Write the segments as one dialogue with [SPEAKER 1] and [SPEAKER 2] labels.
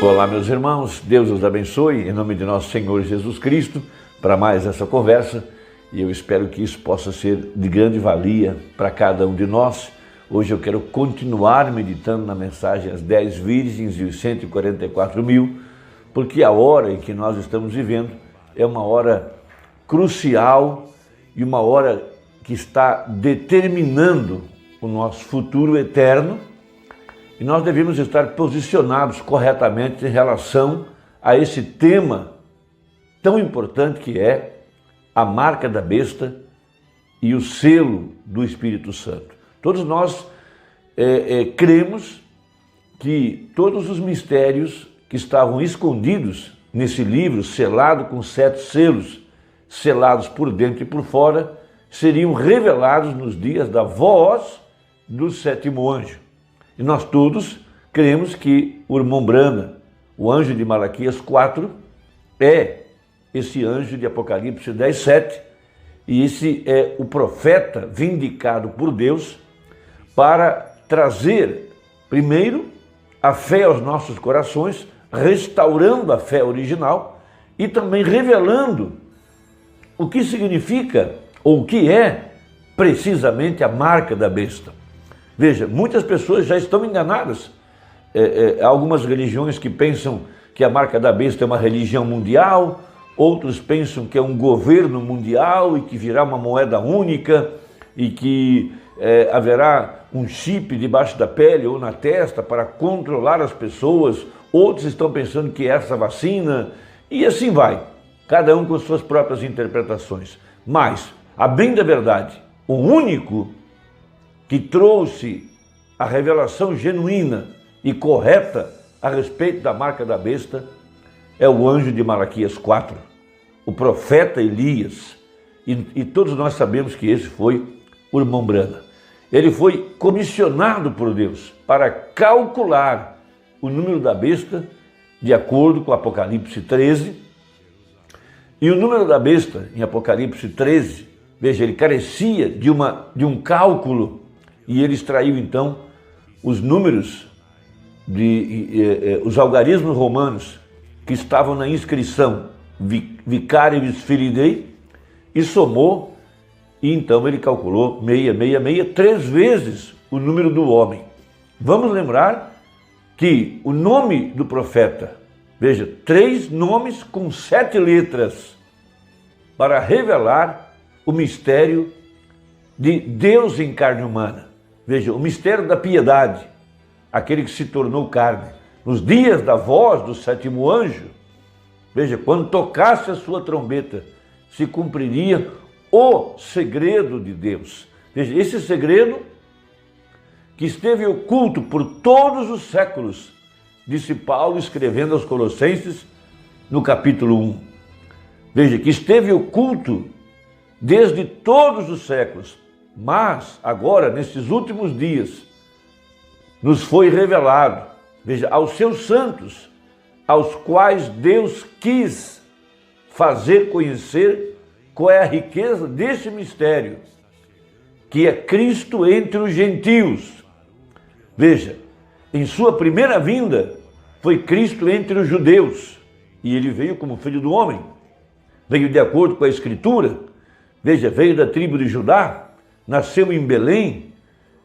[SPEAKER 1] Olá, meus irmãos, Deus os abençoe, em nome de nosso Senhor Jesus Cristo, para mais essa conversa, e eu espero que isso possa ser de grande valia para cada um de nós. Hoje eu quero continuar meditando na mensagem As 10 Virgens e os 144 mil, porque a hora em que nós estamos vivendo é uma hora crucial e uma hora que está determinando o nosso futuro eterno, e nós devemos estar posicionados corretamente em relação a esse tema tão importante que é a marca da besta e o selo do Espírito Santo. Todos nós cremos que todos os mistérios que estavam escondidos nesse livro, selado com 7 selos, selados por dentro e por fora, seriam revelados nos dias da voz do 7º anjo. E nós todos cremos que o irmão Brana, o anjo de Malaquias 4, é esse anjo de Apocalipse 10, 7, e esse é o profeta vindicado por Deus para trazer, primeiro, a fé aos nossos corações, restaurando a fé original e também revelando o que significa ou o que é precisamente a marca da besta. Veja, muitas pessoas já estão enganadas. Há algumas religiões que pensam que a marca da besta é uma religião mundial, outros pensam que é um governo mundial e que virá uma moeda única e que haverá um chip debaixo da pele ou na testa para controlar as pessoas. Outros estão pensando que é essa vacina e assim vai, cada um com suas próprias interpretações. Mas, a bem da verdade, o único que trouxe a revelação genuína e correta a respeito da marca da besta é o anjo de Malaquias 4, o profeta Elias, e todos nós sabemos que esse foi o irmão Brana. Ele foi comissionado por Deus para calcular o número da besta de acordo com Apocalipse 13, e o número da besta em Apocalipse 13, veja, ele carecia de um cálculo. E ele extraiu então os números, os algarismos romanos que estavam na inscrição Vicarius Filidei e somou, e então ele calculou 666, 3 vezes o número do homem. Vamos lembrar que o nome do profeta, veja, 3 nomes com 7 letras para revelar o mistério de Deus em carne humana. Veja, o mistério da piedade, aquele que se tornou carne. Nos dias da voz do 7º anjo, veja, quando tocasse a sua trombeta, se cumpriria o segredo de Deus. Veja, esse segredo que esteve oculto por todos os séculos, disse Paulo escrevendo aos Colossenses no capítulo 1. Veja, que esteve oculto desde todos os séculos, mas agora, nesses últimos dias, nos foi revelado, veja, aos seus santos, aos quais Deus quis fazer conhecer qual é a riqueza desse mistério, que é Cristo entre os gentios. Veja, em sua primeira vinda, foi Cristo entre os judeus, e ele veio como filho do homem, veio de acordo com a Escritura, veja, veio da tribo de Judá, nasceu em Belém,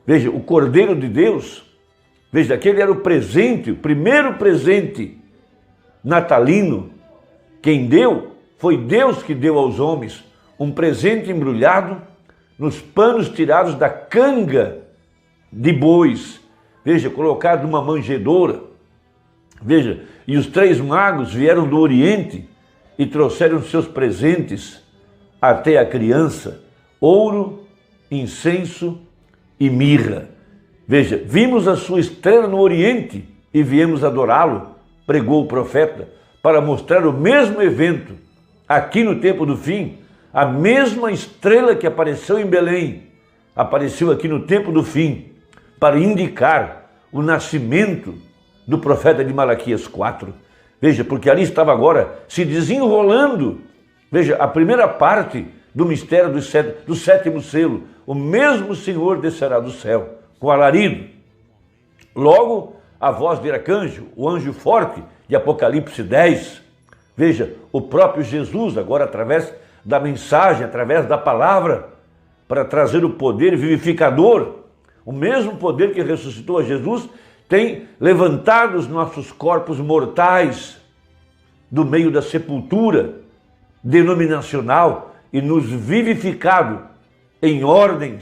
[SPEAKER 1] veja, o Cordeiro de Deus, veja, aquele era o presente, o primeiro presente natalino. Quem deu foi Deus que deu aos homens um presente embrulhado nos panos tirados da canga de bois, veja, colocado numa manjedoura, veja, e os 3 magos vieram do Oriente e trouxeram seus presentes até a criança, ouro, incenso e mirra. Veja, vimos a sua estrela no Oriente e viemos adorá-lo, pregou o profeta, para mostrar o mesmo evento aqui no tempo do fim. A mesma estrela que apareceu em Belém apareceu aqui no tempo do fim, para indicar o nascimento do profeta de Malaquias 4. Veja, porque ali estava agora se desenrolando, veja, a primeira parte do mistério do 7º selo. O mesmo Senhor descerá do céu com alarido. Logo, a voz de arcanjo, o anjo forte de Apocalipse 10. Veja, o próprio Jesus, agora através da mensagem, através da palavra, para trazer o poder vivificador, o mesmo poder que ressuscitou a Jesus, tem levantado os nossos corpos mortais do meio da sepultura denominacional e nos vivificado em ordem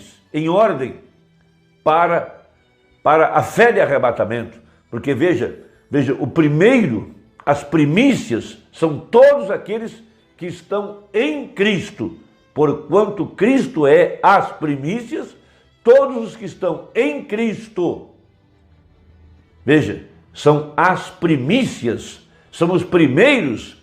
[SPEAKER 1] para a fé de arrebatamento. Porque veja, o primeiro, as primícias, são todos aqueles que estão em Cristo. Porquanto Cristo é as primícias, todos os que estão em Cristo, veja, são as primícias, são os primeiros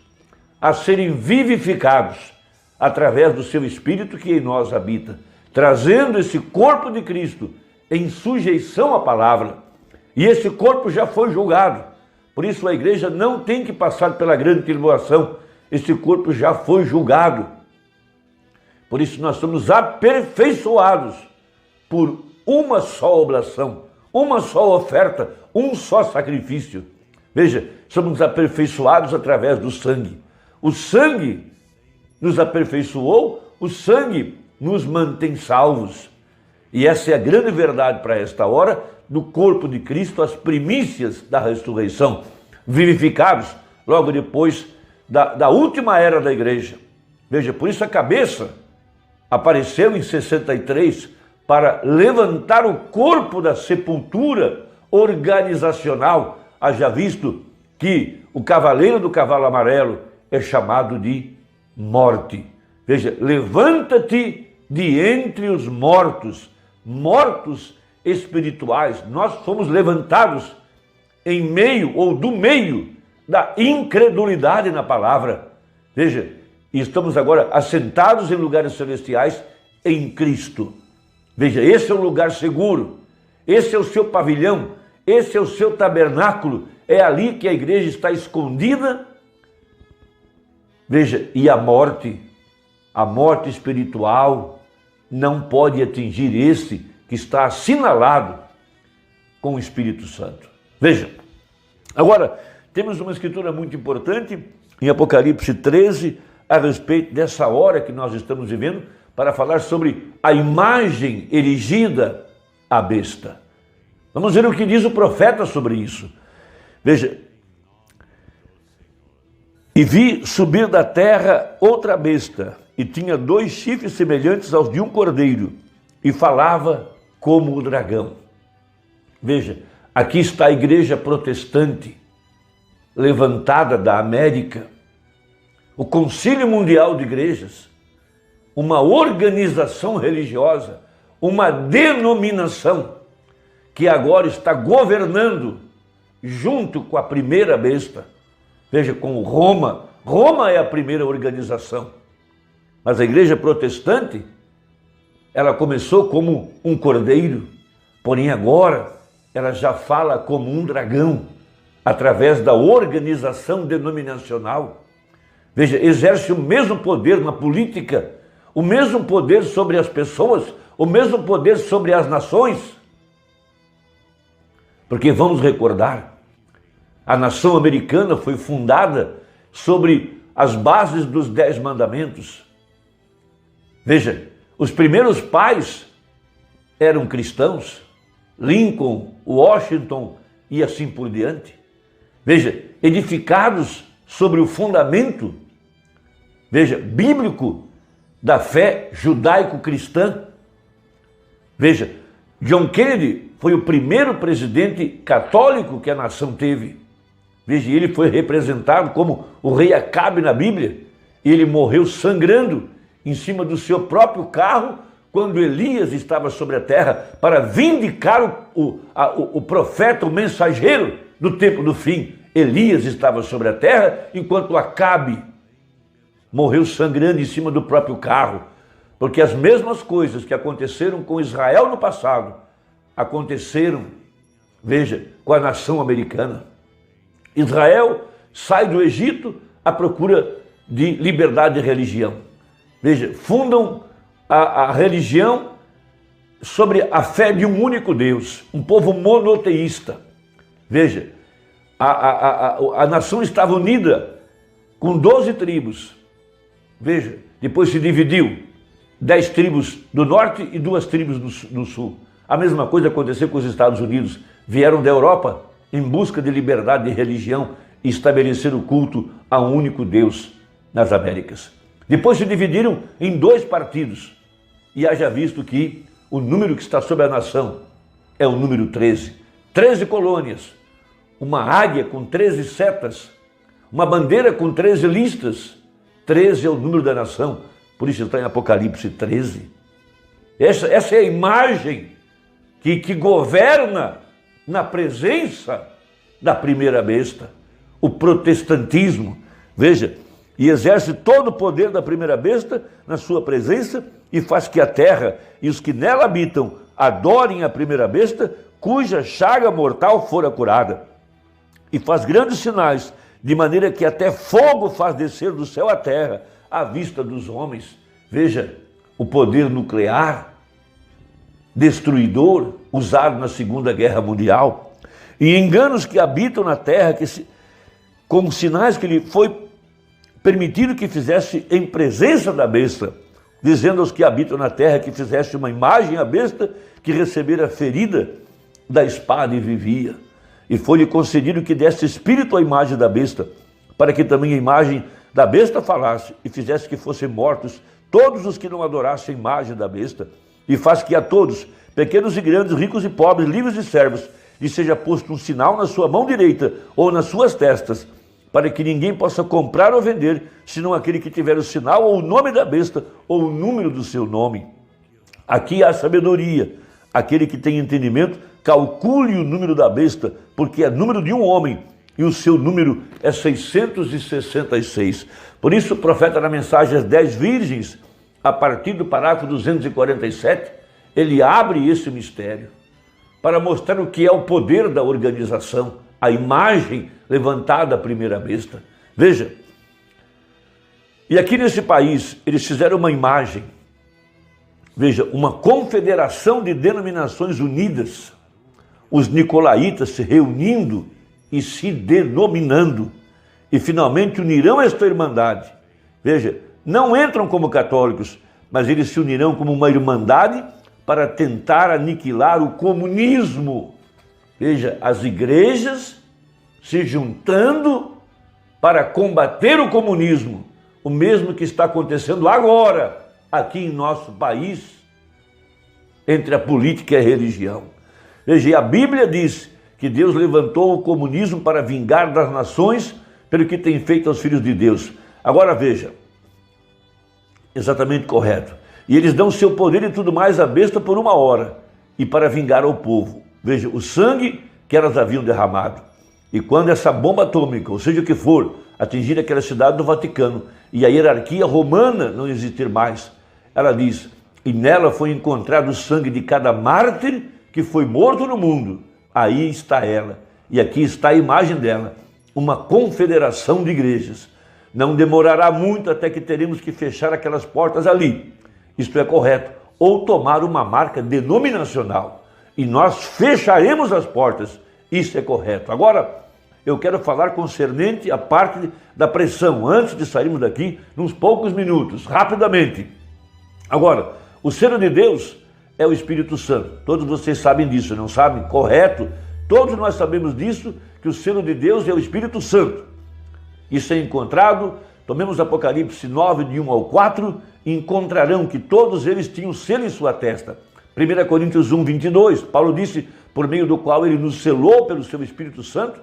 [SPEAKER 1] a serem vivificados através do seu Espírito que em nós habita, trazendo esse corpo de Cristo em sujeição à palavra. E esse corpo já foi julgado. Por isso a igreja não tem que passar pela grande tribulação. Esse corpo já foi julgado. Por isso nós somos aperfeiçoados por uma só oblação, uma só oferta, um só sacrifício. Veja, somos aperfeiçoados através do sangue. O sangue nos aperfeiçoou, o sangue nos mantém salvos. E essa é a grande verdade para esta hora do corpo de Cristo, as primícias da ressurreição, vivificados logo depois da última era da igreja. Veja, por isso a cabeça apareceu em 63 para levantar o corpo da sepultura organizacional. Haja visto que o cavaleiro do cavalo amarelo é chamado de morte. Veja, levanta-te de entre os mortos, mortos espirituais. Nós fomos levantados em meio ou do meio da incredulidade na palavra. Veja, e estamos agora assentados em lugares celestiais em Cristo. Veja, esse é o lugar seguro, esse é o seu pavilhão, esse é o seu tabernáculo, é ali que a igreja está escondida. Veja, e a morte espiritual não pode atingir esse que está assinalado com o Espírito Santo. Veja, agora temos uma escritura muito importante em Apocalipse 13 a respeito dessa hora que nós estamos vivendo, para falar sobre a imagem erigida à besta. Vamos ver o que diz o profeta sobre isso. Veja, e vi subir da terra outra besta, e tinha 2 chifres semelhantes aos de um cordeiro, e falava como o dragão. Veja, aqui está a igreja protestante, levantada da América, o Concílio Mundial de Igrejas, uma organização religiosa, uma denominação que agora está governando junto com a primeira besta. Veja, com Roma. Roma é a primeira organização. Mas a igreja protestante, ela começou como um cordeiro, porém agora ela já fala como um dragão, através da organização denominacional. Veja, exerce o mesmo poder na política, o mesmo poder sobre as pessoas, o mesmo poder sobre as nações. Porque vamos recordar, a nação americana foi fundada sobre as bases dos 10 mandamentos. Veja, os primeiros pais eram cristãos, Lincoln, Washington e assim por diante. Veja, edificados sobre o fundamento, veja, bíblico, da fé judaico-cristã. Veja, John Kennedy foi o primeiro presidente católico que a nação teve. Veja, ele foi representado como o rei Acabe na Bíblia. Ele morreu sangrando em cima do seu próprio carro quando Elias estava sobre a terra para vindicar o profeta, o mensageiro do tempo do fim. Elias estava sobre a terra enquanto Acabe morreu sangrando em cima do próprio carro, porque as mesmas coisas que aconteceram com Israel no passado, aconteceram, veja, com a nação americana. Israel sai do Egito à procura de liberdade de religião. Veja, fundam a religião sobre a fé de um único Deus, um povo monoteísta. Veja, a nação estava unida com 12 tribos. Veja, depois se dividiu, 10 tribos do norte e 2 tribos do sul. A mesma coisa aconteceu com os Estados Unidos. Vieram da Europa em busca de liberdade de religião e estabeleceram o culto a um único Deus nas Américas. Depois se dividiram em 2 partidos. E haja visto que o número que está sobre a nação é o número 13. 13 colônias, uma águia com 13 setas, uma bandeira com 13 listas. 13 é o número da nação, por isso está em Apocalipse 13. Essa é a imagem que governa na presença da primeira besta, o protestantismo. Veja, e exerce todo o poder da primeira besta na sua presença e faz que a terra e os que nela habitam adorem a primeira besta, cuja chaga mortal fora curada. E faz grandes sinais, de maneira que até fogo faz descer do céu à terra, à vista dos homens. Veja, o poder nuclear, destruidor, usado na Segunda Guerra Mundial. E enganos que habitam na terra, com sinais que lhe foi permitido que fizesse em presença da besta, dizendo aos que habitam na terra que fizesse uma imagem à besta, que recebera ferida da espada e vivia. E foi-lhe concedido que desse espírito à imagem da besta, para que também a imagem da besta falasse e fizesse que fossem mortos todos os que não adorassem a imagem da besta. E faz que a todos, pequenos e grandes, ricos e pobres, livres e servos, lhe seja posto um sinal na sua mão direita ou nas suas testas, para que ninguém possa comprar ou vender, senão aquele que tiver o sinal ou o nome da besta ou o número do seu nome. Aqui há sabedoria. Aquele que tem entendimento, calcule o número da besta, porque é número de um homem, e o seu número é 666. Por isso o profeta, na mensagem às 10 virgens, a partir do parágrafo 247, ele abre esse mistério, para mostrar o que é o poder da organização, a imagem levantada à primeira besta. Veja, e aqui nesse país, eles fizeram uma imagem, veja, uma confederação de denominações unidas, os nicolaítas se reunindo e se denominando, e finalmente unirão esta irmandade. Veja, não entram como católicos, mas eles se unirão como uma irmandade para tentar aniquilar o comunismo. Veja, as igrejas se juntando para combater o comunismo, o mesmo que está acontecendo agora, aqui em nosso país, entre a política e a religião. Veja, a Bíblia diz que Deus levantou o comunismo para vingar das nações pelo que tem feito aos filhos de Deus. Agora veja, exatamente correto. E eles dão seu poder e tudo mais à besta por 1 hora, e para vingar ao povo. Veja, o sangue que elas haviam derramado. E quando essa bomba atômica, ou seja o que for, atingir aquela cidade do Vaticano, e a hierarquia romana não existir mais, ela diz, e nela foi encontrado o sangue de cada mártir que foi morto no mundo. Aí está ela, e aqui está a imagem dela, uma confederação de igrejas. Não demorará muito até que teremos que fechar aquelas portas ali. Isto é correto. Ou tomar uma marca denominacional. E nós fecharemos as portas. Isso é correto. Agora, eu quero falar concernente a parte da pressão, antes de sairmos daqui, nos poucos minutos, rapidamente. Agora, o selo de Deus é o Espírito Santo. Todos vocês sabem disso, não sabem? Correto? Todos nós sabemos disso, que o selo de Deus é o Espírito Santo. Isso é encontrado, tomemos Apocalipse 9, de 1 ao 4, e encontrarão que todos eles tinham selo em sua testa. 1 Coríntios 1, 22, Paulo disse, por meio do qual ele nos selou pelo seu Espírito Santo,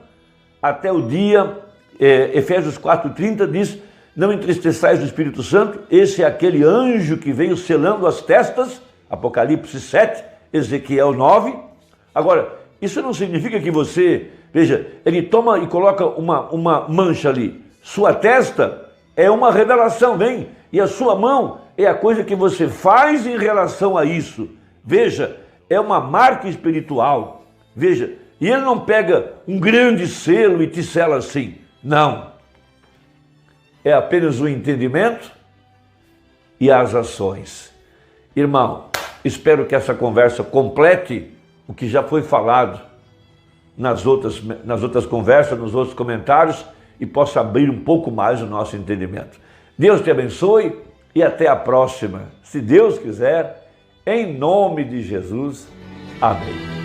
[SPEAKER 1] até o dia, Efésios 4, 30, diz, não entristeçais o Espírito Santo, esse é aquele anjo que veio selando as testas, Apocalipse 7, Ezequiel 9. Agora, isso não significa que você, veja, ele toma e coloca uma mancha ali. Sua testa é uma revelação, bem, e a sua mão é a coisa que você faz em relação a isso. Veja, é uma marca espiritual. Veja, e ele não pega um grande selo e te sela assim. Não. É apenas o entendimento e as ações. Irmão, espero que essa conversa complete o que já foi falado nas outras conversas, nos outros comentários e possa abrir um pouco mais o nosso entendimento. Deus te abençoe e até a próxima. Se Deus quiser, em nome de Jesus. Amém.